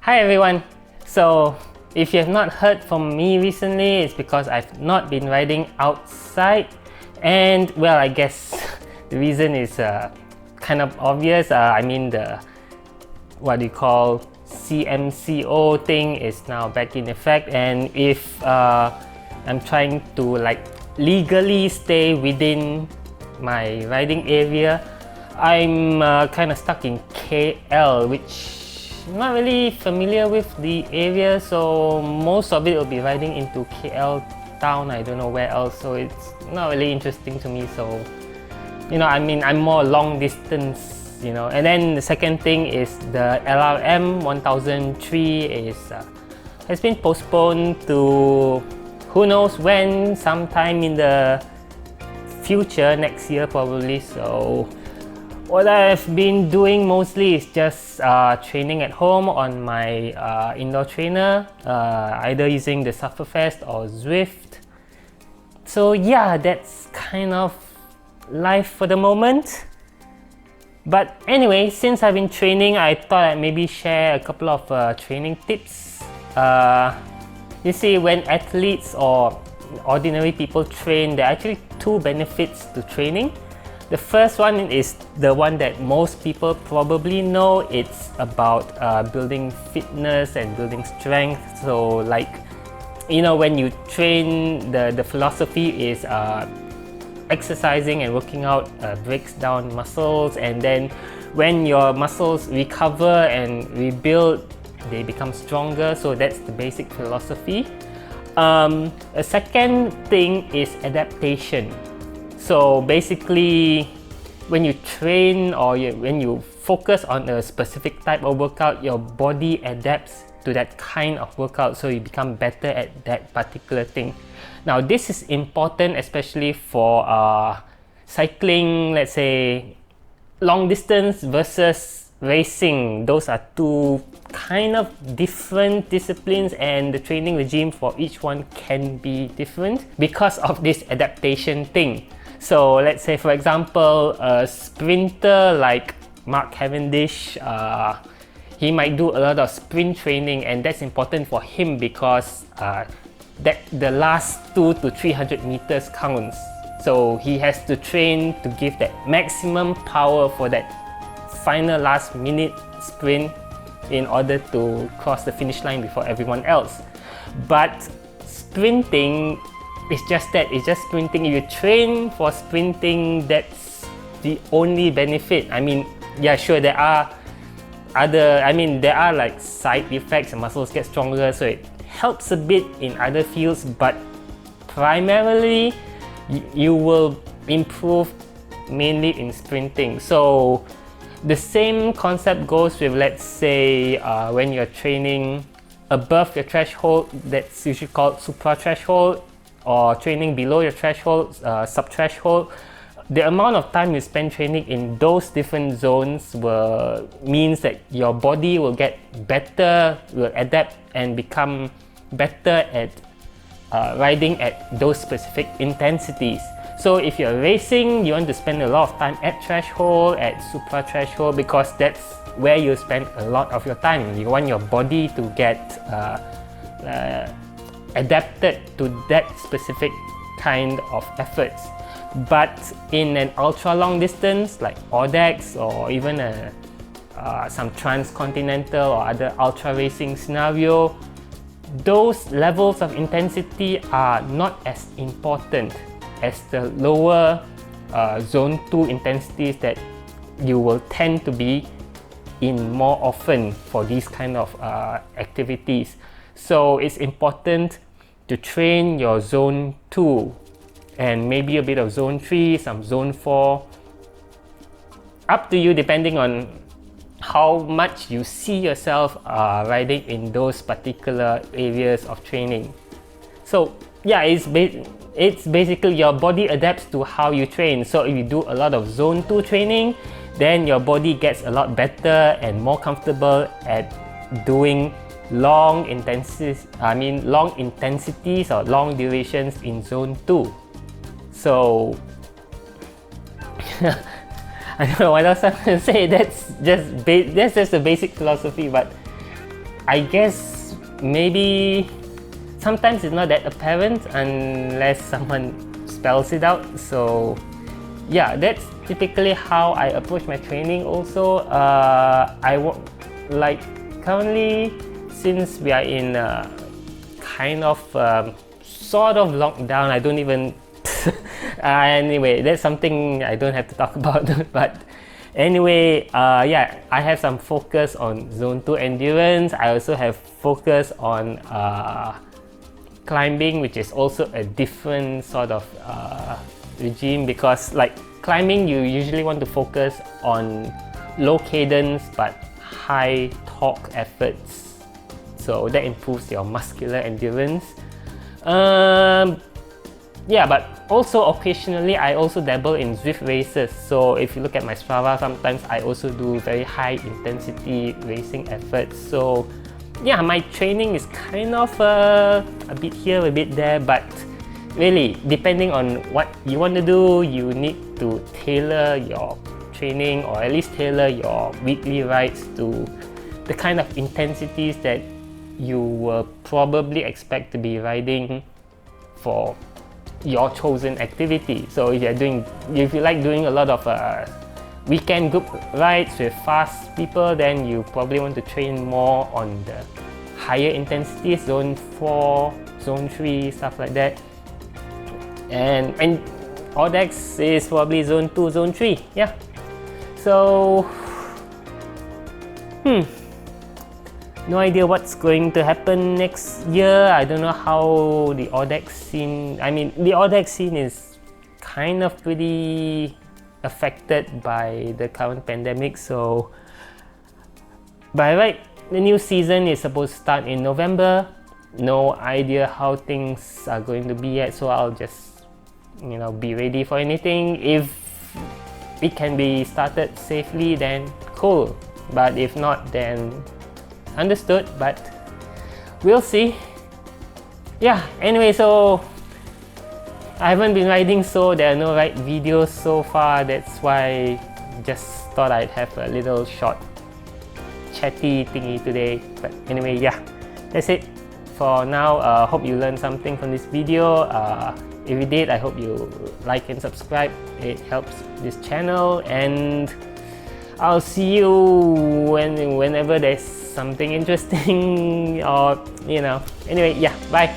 Hi everyone! So, if you have not heard from me recently, it's because I've not been riding outside, and well, I guess the reason is kind of obvious. I mean, the what you call CMCO thing is now back in effect, and if I'm trying to legally stay within my riding area, I'm kind of stuck in KL, which I'm not really familiar with the area, so most of it will be riding into KL town. I don't know where else, so it's not really interesting to me. So, I mean, I'm more long distance, And then the second thing is the LRM 1003 has been postponed to who knows when, sometime in the future, next year probably. So what I've been doing mostly is just training at home on my indoor trainer, either using the Sufferfest or Zwift. So yeah, that's kind of life for the moment. But anyway, since I've been training, I thought I'd maybe share a couple of training tips. You see, when athletes or ordinary people train, there are actually two benefits to training. The first one is the one that most people probably know. It's about building fitness and building strength. So when you train, the philosophy is exercising and working out breaks down muscles, and then when your muscles recover and rebuild, they become stronger. So that's the basic philosophy. A second thing is adaptation. So basically, when you train or when you focus on a specific type of workout, your body adapts to that kind of workout, so you become better at that particular thing. Now, this is important especially for cycling, let's say long distance versus racing. Those are two kind of different disciplines, and the training regime for each one can be different because of this adaptation thing. So let's say, for example, a sprinter like Mark Cavendish, he might do a lot of sprint training, and that's important for him because that the last 200 to 300 meters counts. So he has to train to give that maximum power for that final last minute sprint in order to cross the finish line before everyone else. But sprinting, it's just that, it's just sprinting. If you train for sprinting, that's the only benefit. I mean, yeah, sure, there are side effects, and muscles get stronger, so it helps a bit in other fields, but primarily you will improve mainly in sprinting. So the same concept goes with, let's say, when you're training above your threshold, that's usually called supra-threshold, or training below your threshold, sub-threshold. The amount of time you spend training in those different zones means that your body will get better, will adapt and become better at riding at those specific intensities. So if you're racing, you want to spend a lot of time at threshold, at supra-threshold, because that's where you spend a lot of your time. You want your body to get adapted to that specific kind of efforts. But in an ultra long distance like Audax, or even some transcontinental or other ultra racing scenario, those levels of intensity are not as important as the lower zone 2 intensities that you will tend to be in more often for these kind of activities. So it's important to train your zone 2 and maybe a bit of zone 3, some zone 4. Up to you, depending on how much you see yourself riding in those particular areas of training. So yeah, it's basically your body adapts to how you train. So if you do a lot of zone 2 training, then your body gets a lot better and more comfortable at doing long intensities or long durations in zone 2. So I don't know what else I'm going to say. That's just the basic philosophy. But I guess maybe sometimes it's not that apparent unless someone spells it out. So yeah, that's typically how I approach my training. Also, like currently, since we are in kind of sort of lockdown, I don't even anyway, that's something I don't have to talk about. But anyway, yeah, I have some focus on zone 2 endurance. I also have focus on climbing, which is also a different sort of regime, because like climbing, you usually want to focus on low cadence but high torque efforts, so that improves your muscular endurance. Yeah, but also occasionally I also dabble in Zwift races. So if you look at my Strava, sometimes I also do very high intensity racing efforts. So yeah, my training is kind of a bit here, a bit there, but really depending on what you want to do, you need to tailor your training, or at least tailor your weekly rides to the kind of intensities that you will probably expect to be riding for your chosen activity. So if you like doing a lot of weekend group rides with fast people, then you probably want to train more on the higher intensities, zone 4, zone 3, stuff like that. And Audex is probably zone 2, zone 3. Yeah. So no idea what's going to happen next year. I don't know how the Audex scene, the Audex scene is kind of pretty affected by the current pandemic. So by right, the new season is supposed to start in November. No idea how things are going to be yet, so I'll just be ready for anything. If it can be started safely, then cool, but if not, then understood, but we'll see. Yeah, anyway, so I haven't been riding, so there are no ride videos so far. That's why just thought I'd have a little short chatty thingy today. But anyway, yeah, that's it for now. Hope you learned something from this video. If you did, I hope you like and subscribe. It helps this channel, and I'll see you whenever there's something interesting, or anyway, yeah, bye.